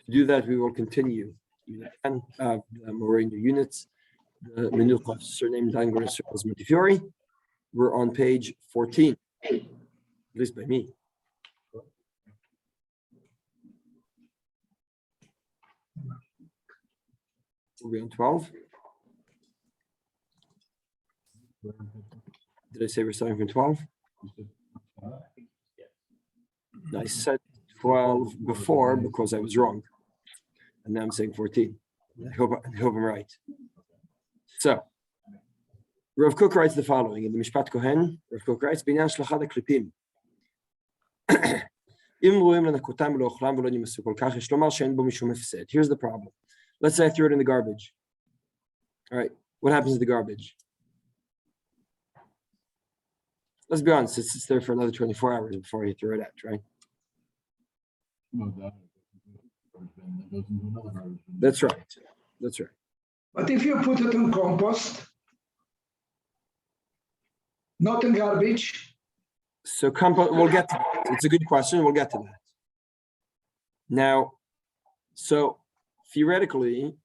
To do that, we will continue. We're in the units. The Menucha surname Dangor circles Montefiore. We're on page 14, at least by me. Are we on 12? Did I say we're starting from 12? I said 12 before because I was wrong. And now I'm saying 14. I hope I'm right. So, Rav Kook writes the following in the Mishpat Kohen. Rav Kook writes, "Binyan shlachad haklipim. Here's the problem. Let's say I threw it in the garbage. All right, what happens to the garbage? Let's be honest, it sits there for another 24 hours before you throw it out, right? That's right. That's right. But if you put it in compost, not in garbage. So compost, we'll get to that. It's a good question. We'll get to that. Now, so theoretically,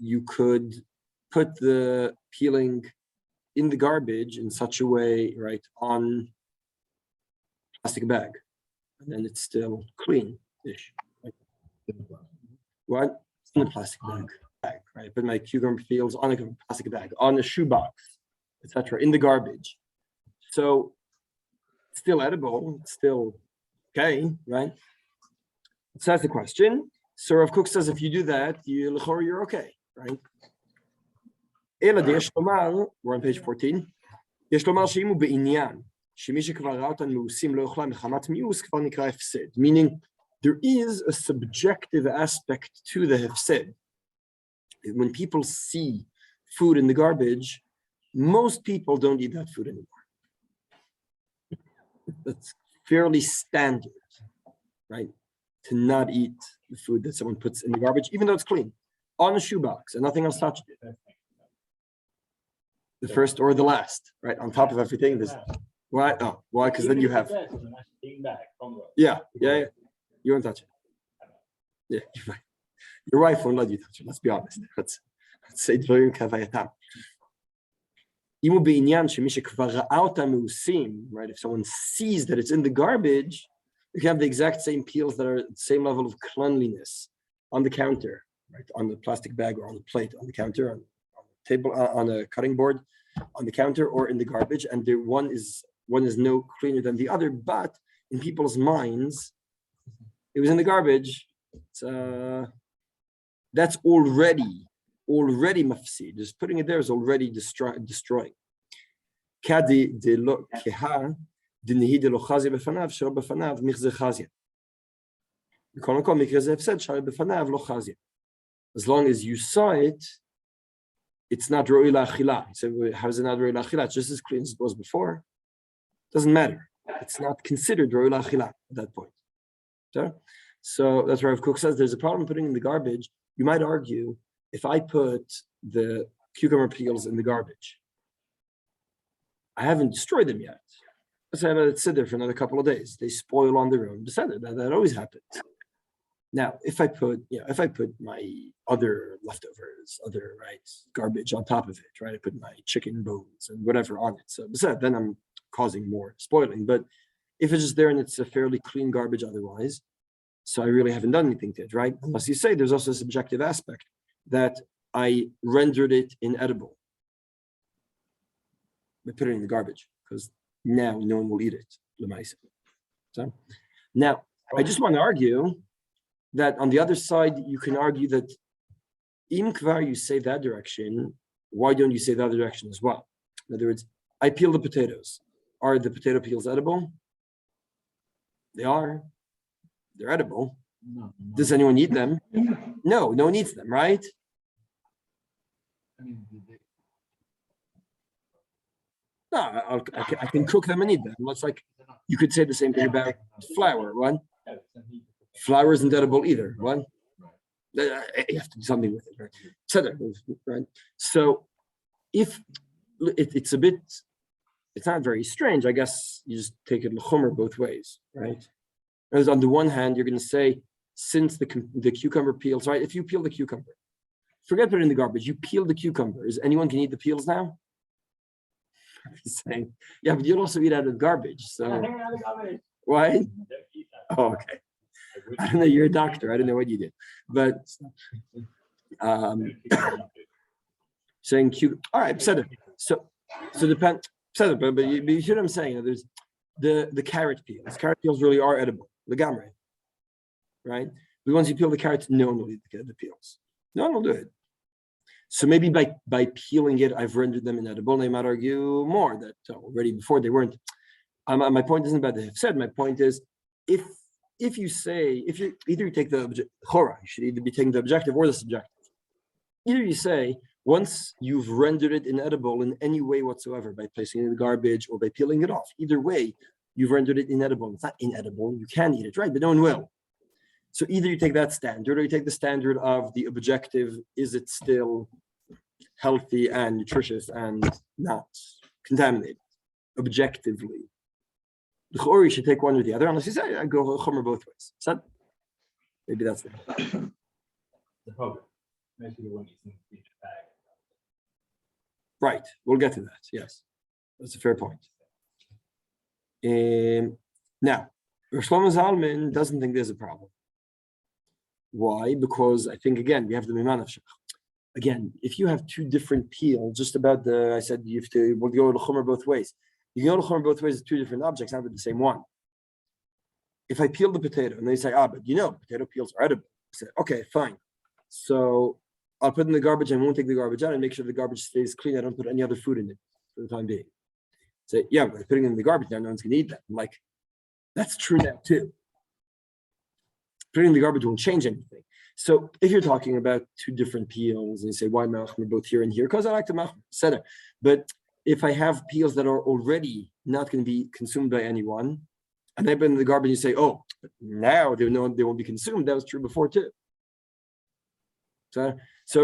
you could put the peeling in the garbage in such a way, right, on plastic bag, and then it's still clean-ish. Right? What? In a plastic bag, right? Put my cucumber peels on a plastic bag, on a shoebox, etc., in the garbage. So it's still edible, it's still okay, right? So that's the question. So Rav Kook says if you do that, you're okay, right? We're on page 14. Meaning there is a subjective aspect to the hefsed. When people see food in the garbage, most people don't eat that food anymore. That's fairly standard, right? To not eat the food that someone puts in the garbage, even though it's clean, on a shoebox and nothing else touched it. The first or the last, right? On top of everything. This, why? Oh, why? Because then you have. Yeah. You won't touch it. Yeah, you're right. Your wife won't let you touch it. Let's be honest. Let's say dvarim kavayatam. Right? If someone sees that it's in the garbage, you can have the exact same peels that are at the same level of cleanliness on the counter, right? On the plastic bag or on the plate, on the counter, on the table, on a cutting board, on the counter, or in the garbage, and one is no cleaner than the other. But in people's minds, it was in the garbage. That's already mafsid. Just putting it there is already destroying. As long as you saw it, it's not ro'i la'achila. So how is it not ro'i la'achila? It's just as clean as it was before. Doesn't matter. It's not considered ro'i la'achila at that point. So that's where Rav Kook says there's a problem putting in the garbage. You might argue, if I put the cucumber peels in the garbage, I haven't destroyed them yet. I let it sit there for another couple of days. They spoil on their own. That always happens. Now, if I put my other leftovers, garbage on top of it, right? I put my chicken bones and whatever on it. So then I'm causing more spoiling. But if it's just there and it's a fairly clean garbage otherwise, so I really haven't done anything to it, right? Unless you say there's also a subjective aspect that I rendered it inedible. I put it in the garbage because now no one will eat it. So now I just want to argue that on the other side, you can argue that im kvar you say that direction, why don't you say the other direction as well? In other words, I peel the potatoes. Are the potato peels edible? They are. They're edible. No. Does anyone eat them? No one eats them, right? No, I can cook them and eat them. It's like you could say the same thing about flour. What? Flour isn't edible either. What? You have to do something with it, right? So if it's a bit, it's not very strange. I guess you just take it l'chomer both ways, right? Because on the one hand, you're going to say since the cucumber peels, right? If you peel the cucumber, forget put it in the garbage, you peel the cucumber. Is anyone can eat the peels now? He's saying, yeah, but you'll also eat out of garbage. So why? Oh, okay. I don't know, you're a doctor. I don't know what you did. But saying all right, so depend, but you see what I'm saying? There's the carrot peels. Carrot peels really are edible. The gamre, right? But once you peel the carrots, no one will eat the peels. No one will do it. So maybe by peeling it, I've rendered them inedible. They might argue more that already before they weren't. My point isn't about the said. My point is, if you either you take the chora, you should either be taking the objective or the subjective. Either you say once you've rendered it inedible in any way whatsoever by placing it in the garbage or by peeling it off. Either way, you've rendered it inedible. It's not inedible. You can eat it, right? But no one will. So either you take that standard or you take the standard of the objective, is it still healthy and nutritious and not contaminated, objectively. Or you should take one or the other, unless you say, I go chomer both ways. So maybe that's the problem. Maybe one is in each bag. Right, we'll get to that, yes. That's a fair point. Now, Shlomo Zalman doesn't think there's a problem. Why? Because I think, again, we have the Miman of Shech. Again, if you have two different peels, just about I said you have to go to Chomer both ways. You can go to Chomer both ways with two different objects, not with the same one. If I peel the potato and they say, but potato peels are edible. I say, okay, fine. So I'll put it in the garbage and won't take the garbage out and make sure the garbage stays clean. I don't put any other food in it for the time being. Say, yeah, but putting it in the garbage now, no one's gonna eat that. I'm like, that's true now too. Putting in the garbage won't change anything. So if you're talking about two different peels and you say, why machmer both here and here? Because I like to machmer, etc. But if I have peels that are already not going to be consumed by anyone, and they put in the garbage, you say, but now they won't be consumed. That was true before too. So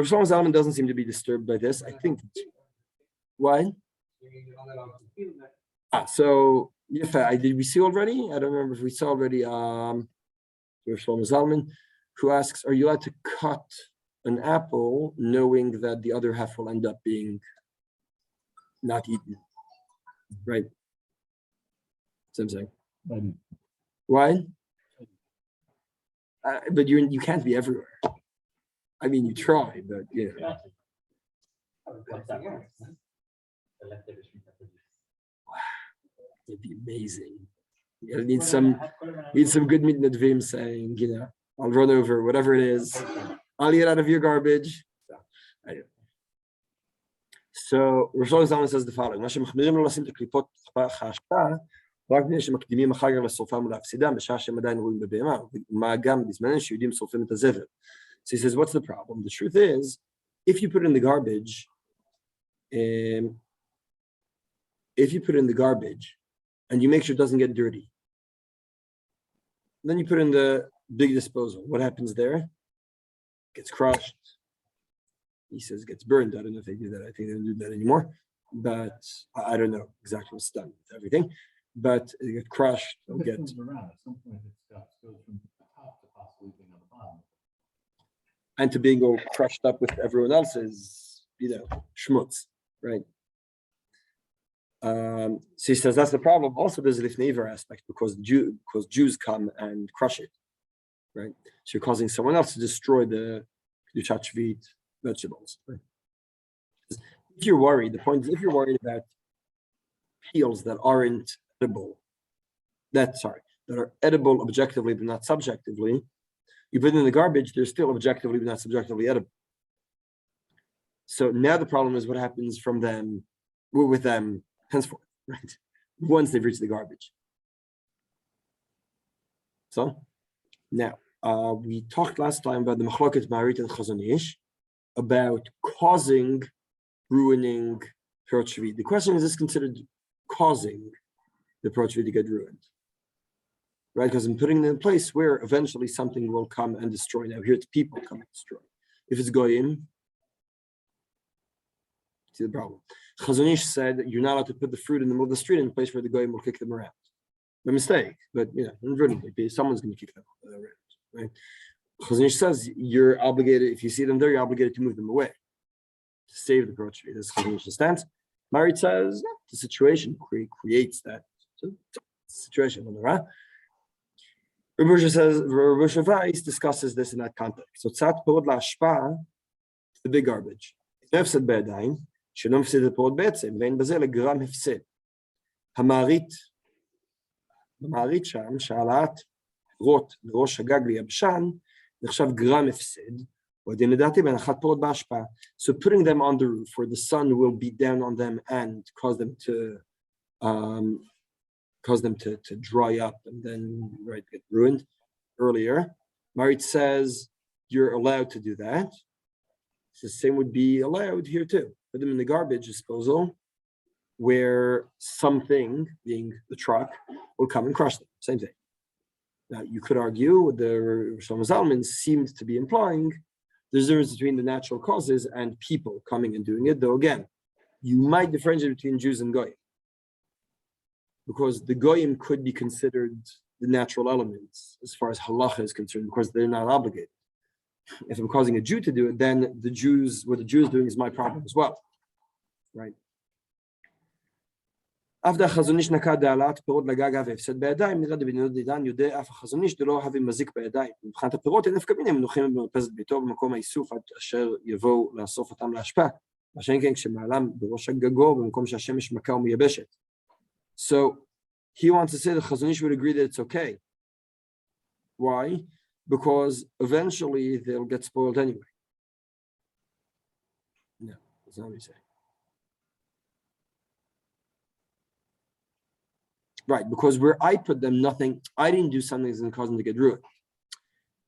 Shlomo Zalman doesn't seem to be disturbed by this. I think why? So did we see already? I don't remember if we saw already. Shlomo Zalman, who asks, are you allowed to cut an apple knowing that the other half will end up being not eaten? Right. That's what I'm saying. Why? But you can't be everywhere. I mean, you try, but it'd be amazing. You need some good meat nadvim saying, I'll run over whatever it is. I'll eat out of your garbage. So Rosh Hashanah says the following: So he says, what's the problem? The truth is, if you put it in the garbage, and you make sure it doesn't get dirty, then you put it in the big disposal. What happens there? It gets crushed. He says it gets burned. I don't know if they do that. I think they don't do that anymore. But I don't know exactly what's done with everything. But it gets crushed. It'll get around. At some point, it goes from the top to possibly being on the bottom. And to being all crushed up with everyone else's, schmutz, right? So he says that's the problem. Also, there's a lifneiver aspect because Jews come and crush it, right? So you're causing someone else to destroy the Yuchachvit vegetables. Right? If you're worried, the point is, if you're worried about peels that aren't edible, that are edible objectively but not subjectively, you put it in the garbage, they're still objectively but not subjectively edible. So now the problem is what happens with them henceforth, right? Once they've reached the garbage. So now we talked last time about the machloket Maharit and Chazon Ish about ruining Perot Shvi. The question is this considered causing the Perot Shvi to get ruined? Right, because I'm putting it in a place where eventually something will come and destroy. Now here it's people come and destroy. If it's goyim, see the problem. Chazon Ish said that you're not allowed to put the fruit in the middle of the street in a place where the goyim will kick them around. A mistake, but inadvertently, someone's going to kick them around, right? Chazon Ish says you're obligated, if you see them there, you're obligated to move them away to save the perot tree. That's Chazon Ish's stance. Marit says the situation creates that situation. Rabbi says, Rabbi Weiss discusses this in that context. So tzat perot la'ashpa, the big garbage. Nefsed be'adayim, she'no mefsid perot be'etzem, ve'en bazeh legram hefsed. המערית שם, שהעלאת פירות לראש הגג ליבשן, נחשב גרם הפסד, ועדיין לדעתי בהנחת פירות בהשפעה. So putting them on the roof where the sun will beat down on them and cause them to dry up and then get ruined earlier. Marit says you're allowed to do that. The same would be allowed here too. Put them in the garbage disposal, where something, being the truck, will come and crush them. Same thing. Now, you could argue, the Shlomo Zalman seemed to be implying there's a difference between the natural causes and people coming and doing it, though again, you might differentiate between Jews and Goyim. Because the Goyim could be considered the natural elements as far as halacha is concerned, because they're not obligated. If I'm causing a Jew to do it, then what the Jew is doing is my problem as well. Right? After Chazon Ish נקט העלאת פירות לגג והפסד בידיים, נראה דבנינות דידן יודע אף החזון איש דלא אוהבים מזיק בידיים. מבחינת הפירות אין נפקא מינים מנוחים במרפסת ביתו במקום האיסוף עד אשר יבואו לאסוף אותם להשפעה. מה שאין כן כשמעלם בראש הגגו במקום שהשמש מכה ומייבשת. So he wants to say that Chazon Ish would agree that it's okay. Why? Because eventually they'll get spoiled anyway. No, that's not what he's saying. Right, because where I put them, I didn't do something that's going to cause them to get ruined.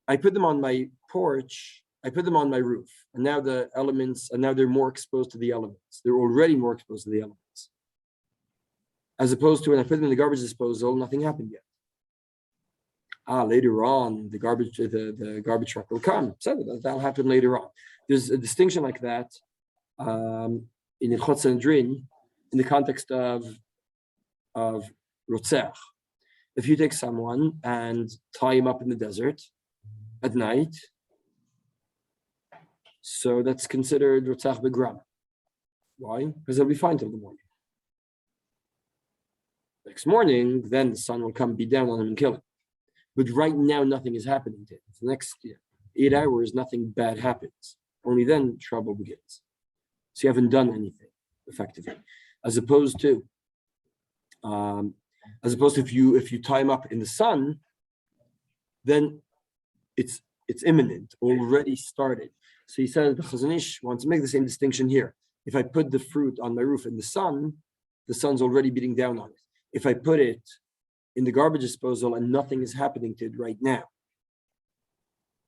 I put them on my porch, I put them on my roof, and now they're more exposed to the elements. They're already more exposed to the elements. As opposed to when I put them in the garbage disposal, nothing happened yet. Later on, the garbage truck will come. So that'll happen later on. There's a distinction like that in Ilchot Sanhedrin in the context of Rotzach. If you take someone and tie him up in the desert at night, so that's considered Rotzach Begram. Why? Because he'll be fine till the morning. Next morning, then the sun will come beat down on him and kill him. But right now, nothing is happening to him. For the next 8 hours, nothing bad happens. Only then trouble begins. So you haven't done anything effectively. As opposed to if you tie him up in the sun, then it's imminent, already started. So he said the Chazon Ish wants to make the same distinction here. If I put the fruit on my roof in the sun's already beating down on it. If I put it in the garbage disposal and nothing is happening to it right now,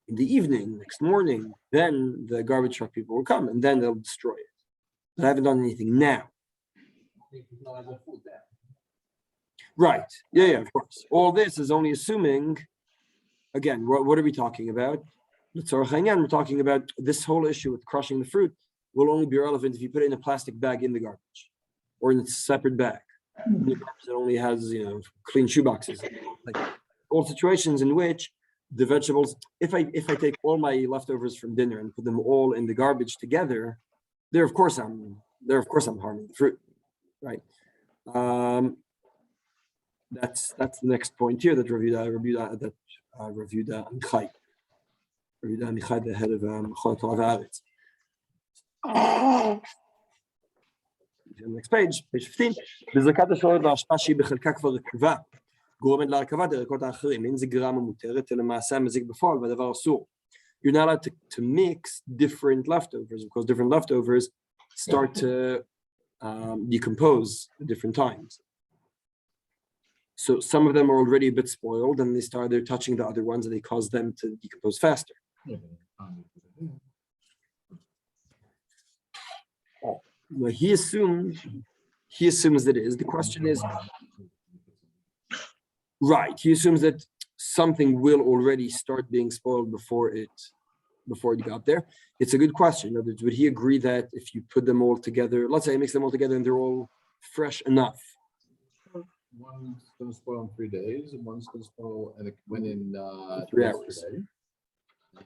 in the evening, next morning, then the garbage truck people will come and then they'll destroy it. But I haven't done anything now. Right. Yeah, of course. All this is only assuming, again, what are we talking about? We're talking about this whole issue with crushing the fruit will only be relevant if you put it in a plastic bag in the garbage or in a separate bag. In the garbage that only has, clean shoe boxes. Like all situations in which the vegetables, if I take all my leftovers from dinner and put them all in the garbage together, there of course I'm harming the fruit, right? That's the next point here that Rav Yehuda Amichai, the head of Mechon Torah V'Aaretz. Next page 15. בזריקת השורש וההשפעה שהיא בחלקה כבר רקובה, גורמת להרכבת הירקות האחרים. אין זה גרמה מותרת, אלא מעשה המזיק בפועל והדבר אסור. You're not allowed to mix different leftovers, because different leftovers start to decompose at different times. So some of them are already a bit spoiled, and they're touching the other ones, and they cause them to decompose faster. Well, he assumes that it is. The question is, right? He assumes that something will already start being spoiled before it got there. It's a good question. In other words, would he agree that if you put them all together, let's say he mix them all together and they're all fresh enough? One's going to spoil in 3 days, and one's going to spoil when in 3 hours.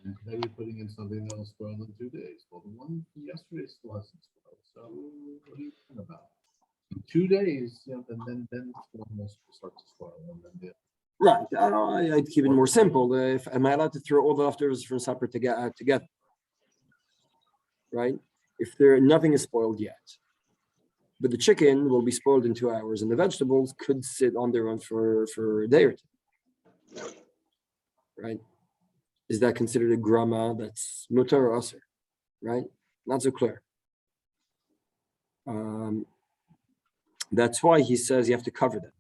And today you're putting in something that'll spoil in 2 days. Well, the one from yesterday still hasn't spoiled. So what are you talking about? In 2 days, then it's almost start to spoil, and then Right. I'd keep it more simple. Am I allowed to throw all the leftovers from supper together? Right? If nothing is spoiled yet, but the chicken will be spoiled in 2 hours, and the vegetables could sit on their own for a day or two. Right? Is that considered a grama that's mutar or aser? Right? Not so clear. That's why he says you have to cover them.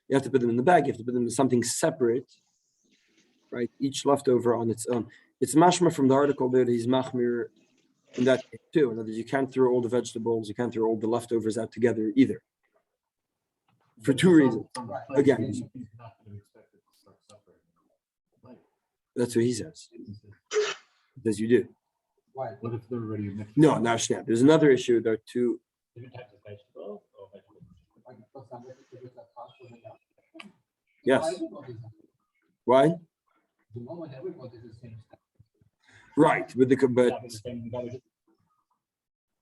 You have to put them in the bag. You have to put them in something separate, right? Each leftover on its own. It's mashma from the article there that he's machmir in that case too. In other words, you can't throw all the vegetables, you can't throw all the leftovers out together either. For two reasons. Again, he's not going to expect it to start separating. that's what he says. As you do. Why? What if they're already mixed? No, now there's another issue. There are two. Different types of vegetables or vegetables? Yes. Why? Right, but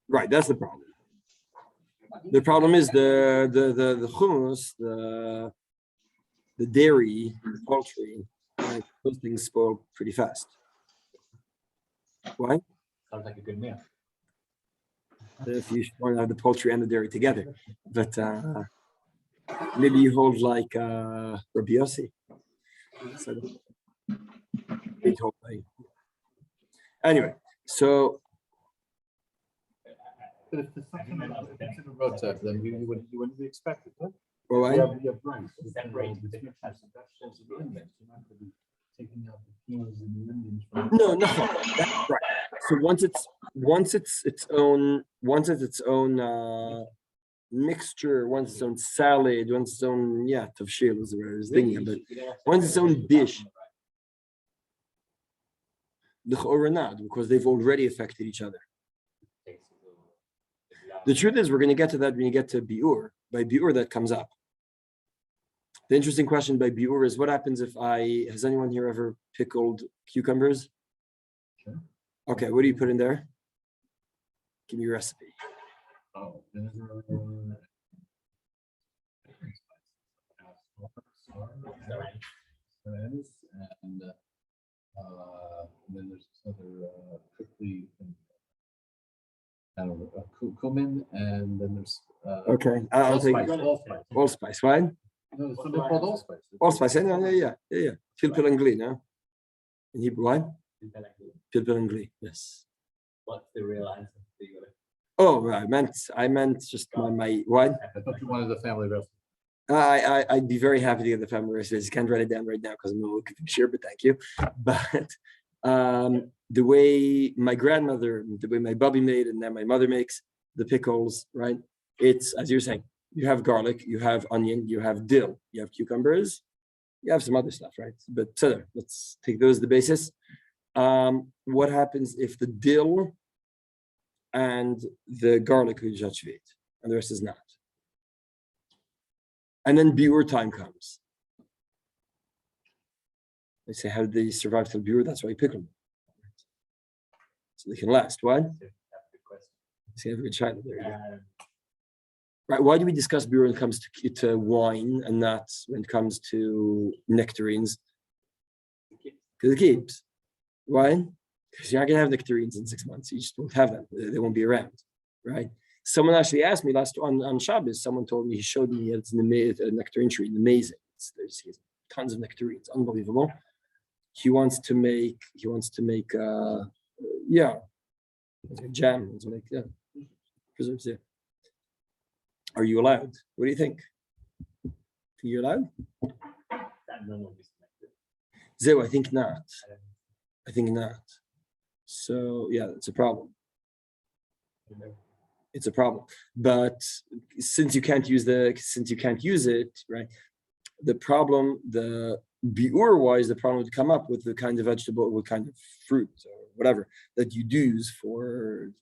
right, that's the problem. The problem is the hummus, the dairy, the poultry, right, those things spoil pretty fast. Why? Sounds like a good meal. If you want to have the poultry and the dairy together, but maybe you hold like Rabbi Yossi. So, anyway, so. But if there's something in the roadside, then you wouldn't be expected, huh? Well, You have rice. Separate the different types of vegetables and onions. You're not going to be taking out the peas and the onions from. No, that's right. So once it's its own mixture, once its own salad, once its own tavshil is what I was thinking, but once its own dish. The or not, because they've already affected each other. The truth is, we're going to get to that when you get to biur. By biur, that comes up. The interesting question by biur is, what happens if has anyone here ever pickled cucumbers? Sure. Okay, what do you put in there? Give me your recipe. Oh, vinegar. And then there's this other quickly, I don't know, cumin, and then there's Okay, I'll take allspice, right? No, there's something called allspice. Allspice, yeah. Pilpil and glee, no? In Hebrew, what? Pilpil and glee, yes. What's the real answer? Oh, right. I meant just my what? I thought you wanted the family recipe. I'd be very happy to get the family recipe. I just can't write it down right now because I'm not looking for Shiur, but thank you. But the way my grandmother, the way my bubby made, and then my mother makes the pickles, right? It's, as you're saying, you have garlic, you have onion, you have dill, you have cucumbers, you have some other stuff, right? But let's take those as the basis. What happens if the dill and the garlic are jachvit, and the rest is not? And then biur time comes. They say, how did they survive till biur? That's why you pick them. So they can last. What? See, have a good child there. Right. Why do we discuss biur when it comes to wine and not when it comes to nectarines? Because it keeps. Why? Because you're not going to have nectarines in 6 months. You just won't have them. They won't be around. Right? Someone actually asked me last on Shabbos, someone told me, he showed me it's a nectarine tree, amazing. He has tons of nectarines, unbelievable. He wants to make jam, preserves it. Are you allowed? What do you think? Are you allowed? Zeo, I think not. I think not. So yeah, it's a problem. It's a problem. But since you can't use it, right? The problem, the biur wise, the problem would come up with the kind of vegetable, what kind of fruit or whatever that you use for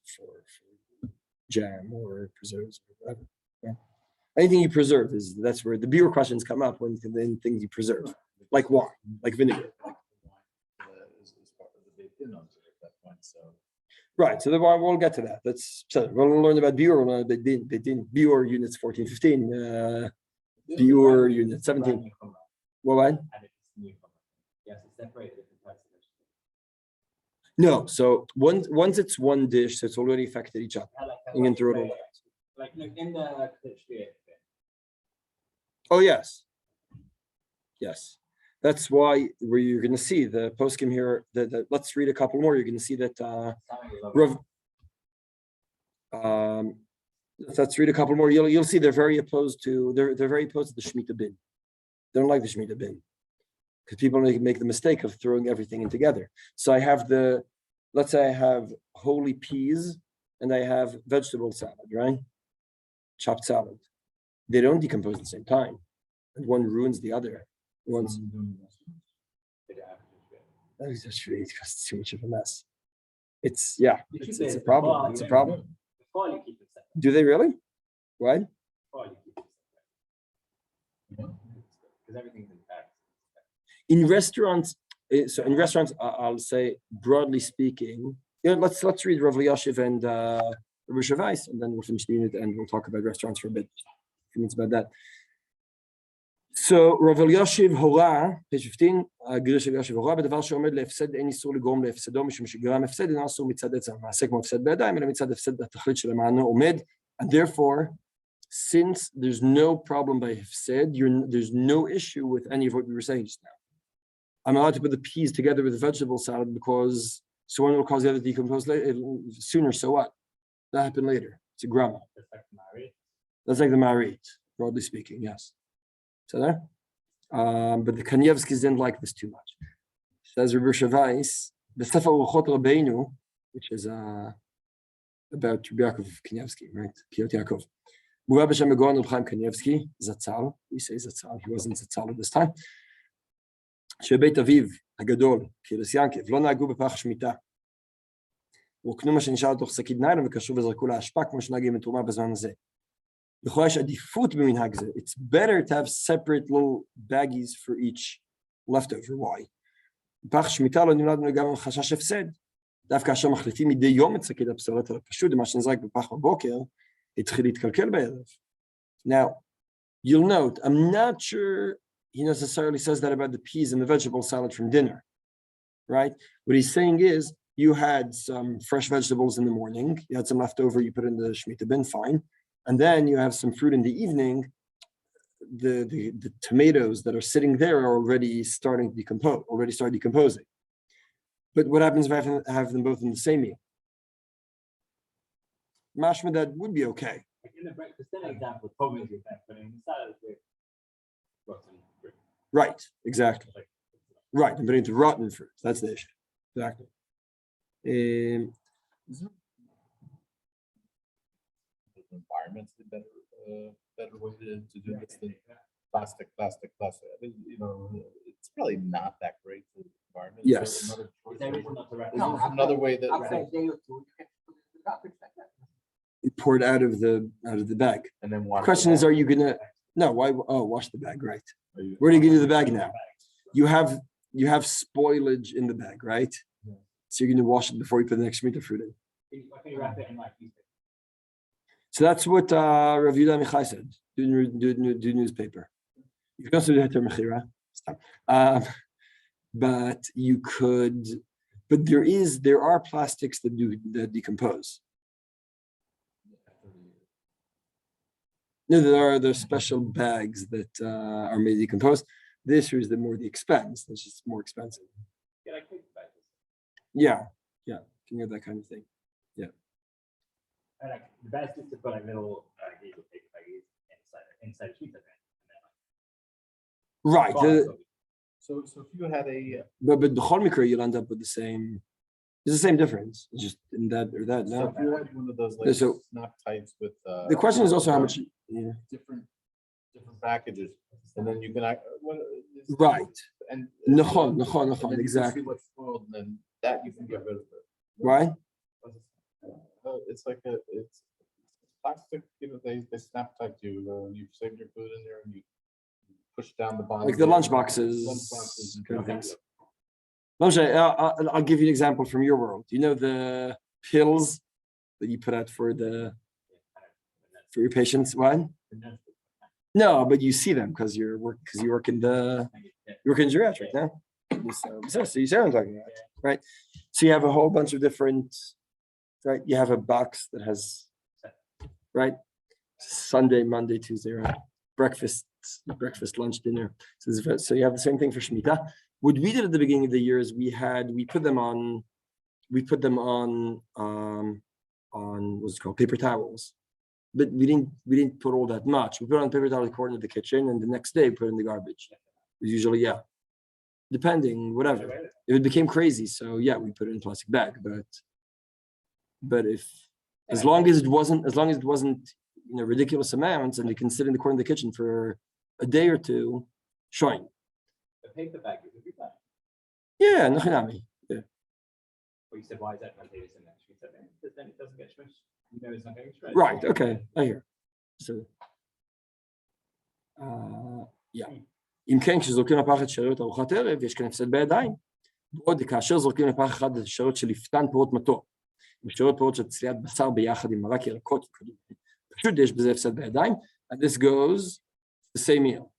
jam or preserves or whatever. Yeah. Anything you preserve that's where the biur questions come up when things you preserve, like wine, like vinegar. Is part of the big in on it at that point, so. Right. So we'll get to that. We'll learn about Biur. They didn't Biur units 14, 15. Biur unit 17. What? And it's new chumrah. Yes, it's separated different types of vegetables. No. So once it's one dish, so it's already affected each other. You can throw it all out. Like in the Shiur. Oh yes. Yes. That's why where you're going to see the poskim here. Let's read a couple more. You're going to see that. Let's read a couple more. You'll see they're very opposed to the Shmita bin. They don't like the Shmita bin because people make the mistake of throwing everything in together. So I have let's say I have holy peas and I have vegetable salad, right? Chopped salad. They don't decompose at the same time, and one ruins the other. Once. That's true. It's too much of a mess. It's a problem. It's a problem. Before you keep it separate. Do they really? Why? Before you keep it separate. Because everything's in packs. In restaurants, I'll say broadly speaking. Let's read Rav Elyashiv and Rabbi Shavais, and then we'll finish the unit and we'll talk about restaurants for a bit. A few minutes about that. So Rav Elyashiv hora, page 15, גירוש רב אלישיב הורה, בדבר שעומד להפסד אין איסור לגרום להפסדו, משום שגרם הפסד אינו אסור מצד עצם המעשה כמו הפסד בידיים, אלא מצד הפסד התכלית שלמענו עומד. And therefore, since there's no problem by הפסד, there's no issue with any of what we were saying just now. I'm allowed to put the peas together with the vegetable salad because so one will cause the other to decompose sooner, so what? That happened later. It's a grammar. That's like the Marit, broadly speaking, yes. So there, but the Kanievskis didn't like this too much. Says Rabbi Shavais, the Sefer Uruchot Rabbeinu, which is about Rabbi Yaakov Kanievsky, right? Kiyot Yaakov. Muvah b'shem Egon Reb Chaim Kanievsky, Zatzal. We say Zatzal. He wasn't Zatzal at this time. שבית אביו הגדול, קירוס ינקב, לא נהגו בפח שמיטה. רוקנו מה שנשאר לתוך שקית ניילון וקשרו וזרקו להשפעה, כמו שנהגים בתרומה בזמן הזה. לכאורה יש עדיפות במנהג זה. It's better to have separate little baggies for each leftover. Why? בפח שמיטה לא נמלד גם עם חשש הפסד. דווקא כאשר מחליטים מדי יום את שקית הפסולת על הפשוט, ומה שנזרק בפח בבוקר, התחיל להתקלקל בערב. Now, you'll note, I'm not sure he necessarily says that about the peas and the vegetable salad from dinner, right? What he's saying is, you had some fresh vegetables in the morning, you had some leftover, you put in the Shmita bin, fine. And then you have some fruit in the evening, the tomatoes that are sitting there are already starting to decompose, already started decomposing. But what happens if I have them both in the same meal? Mashma, that would be okay. In the breakfast dinner example, probably would be better, but in the salad, rotten fruit. Right, exactly. Right, I'm putting into rotten fruit. That's the issue. Exactly. Environment's the better way to do this than plastic. I mean, it's probably not that great for the environment. Yes. So There is another there's another way that You pour it out of the bag. and then The wash. question is, are you gonna why wash the bag, right? Where are you gonna do the bag now? You have spoilage in the bag, right? Yeah. So you're gonna wash it before you put the next Shmita fruit in. Why can't you wrap it in like these? So that's what Rav Yehuda Amichai said. Do newspaper. You can also do heter mechira. But you could. But there are plastics that decompose. No, there are special bags that are made to decompose. The issue is the expense. It's just more expensive. Yeah, like paper bags. Yeah. Can you have that kind of thing? And like the best is to put like little baggies or paper baggies inside a sheet of it. Right. So if you had a But the B'chol Mikra, you'll end up with the same. It's the same difference. It's just in that or that. so No. if you had one of those Yeah, like so- snap types with The question is also how much. Yeah. different packages, and then you can Right. and Nachon, and then you can exactly. see what's spoiled, and then that you can get rid of it. Right. It's like it's plastic. They snap tight you. You save your food in there, and you push down the bottom. Like the there. lunch boxes, Lunch boxes and kind of things. I'll give you an example from your world. You know the pills that you put out for your patients? What? No, but you see them because you work in geriatric now. So you see what I'm talking about, right? So you have a whole bunch of different, right? You have a box that has, right? Sunday, Monday, Tuesday, right? Breakfast, lunch, dinner. So you have the same thing for Shmita. What we did at the beginning of the year is we put them on what's it called, paper towels. But we didn't put all that much. We put on paper towel according to the kitchen, and the next day put in the garbage. Usually, depending, whatever. If it became crazy, so we put it in a plastic bag. But as long as it wasn't ridiculous amounts, and they can sit in the corner of the kitchen for a day or two, shine. The paper bag is every time. Yeah, nachinami. Yeah. Well, you said why is that not paper in next week? Then it doesn't get shmushed. You know it's not getting shredded. Right. Okay. I hear. So, אם כן, כשזורקים לפח את שאריות ארוחת ערב, יש כאן הפסד בידיים. בעוד כאשר זורקים לפח אחד את שאריות של לפתן פירות מתוק, ושאריות פירות של צליית בשר ביחד עם מרק ירקות, פשוט יש בזה הפסד בידיים, and this goes the same meal.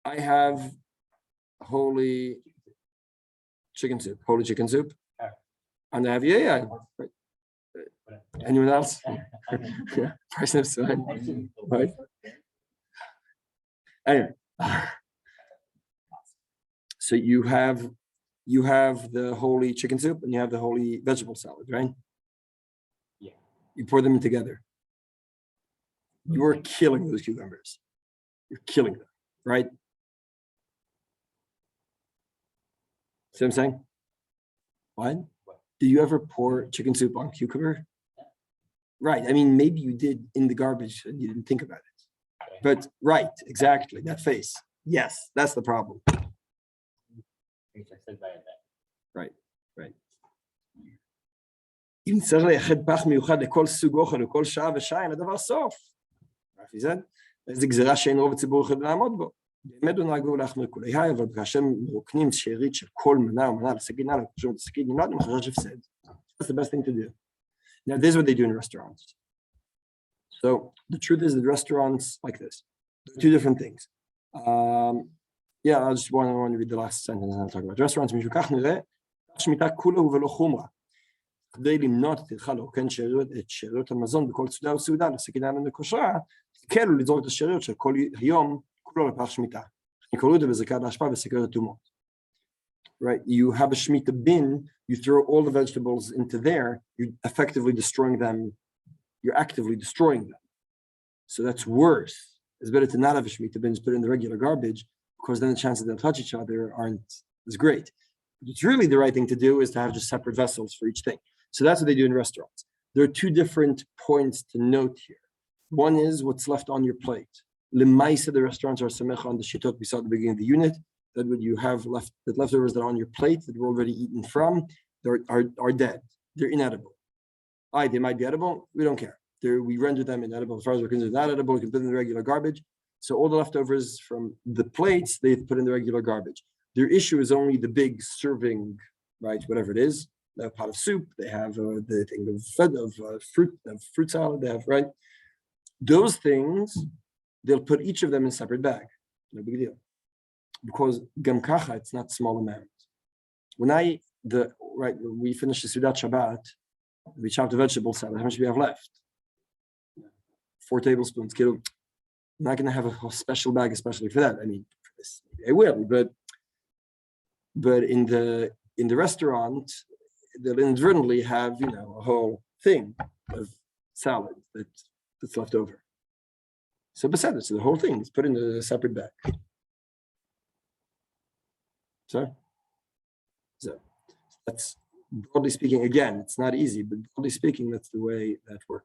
I have holy chicken soup, and I have right. Anyone else? Parsnips, right? Anyway, so you have the holy chicken soup and you have the holy vegetable salad, right? Yeah. You pour them in together. You are killing those cucumbers. You're killing them, right? See what I'm saying? What? Do you ever pour chicken soup on cucumber? Right. I mean, maybe you did in the garbage and you didn't think about it. But right, exactly. That face. Yes, that's the problem. Right. אם צריך לייחד פח מיוחד לכל סוג אוכל לכל שעה ושעה, אין הדבר סוף. איזה גזירה שאין רוב הציבור יכול לעמוד בו. באמת לא נהגו להחמיר כולי היי, אבל כאשר מרוקנים שארית של כל מנה או מנה לסגינה, לפשוט לסגיד נמלד, הם חשש הפסד. That's the best thing to do. Now, this is what they do in restaurants. So the truth is that restaurants like this, two different things. I just want to read the last sentence and I'll talk about restaurants. משום כך נראה, שמיטה כולה ולא חומרה. כדי למנוע את הטרחה לרוקן את שאריות המזון בכל סעודה וסעודה, לסגינה ולכושרה, הקלו לזרוק את השאריות של כל היום, כולו לפח שמיטה. יקראו את זה בזריקת האשפה וסקרת הטומאות. Right, you have a Shmita bin, you throw all the vegetables into there, you're effectively destroying them, you're actively destroying them. So that's worse. It's better to not have a Shmita bin, just put it in the regular garbage, because then the chances they'll touch each other aren't as great. It's really the right thing to do is to have just separate vessels for each thing. So that's what they do in restaurants. There are two different points to note here. One is what's left on your plate. L'maisa, the restaurants are samecha on the shitot we saw at the beginning of the unit. That what you have left, the leftovers that are on your plate that were already eaten from, are dead. They're inedible. They might be edible. We don't care. We render them inedible. As far as we're concerned, not edible. We can put in the regular garbage. So all the leftovers from the plates, they put in the regular garbage. Their issue is only the big serving, right? Whatever it is. They have a pot of soup. They have the thing of fruit salad. They have, right? Those things, they'll put each of them in a separate bag. No big deal. Because gam kacha, it's not small amount. When we finished the Sudat Shabbat, we chopped the vegetable salad. How much do we have left? 4 tablespoons. I'm not going to have a special bag especially for that. I mean, for this, maybe I will, but in the restaurant, they'll inadvertently have a whole thing of salad that's left over. So besides, so the whole thing is put in a separate bag. So that's broadly speaking, again, it's not easy, but broadly speaking, that's the way that works.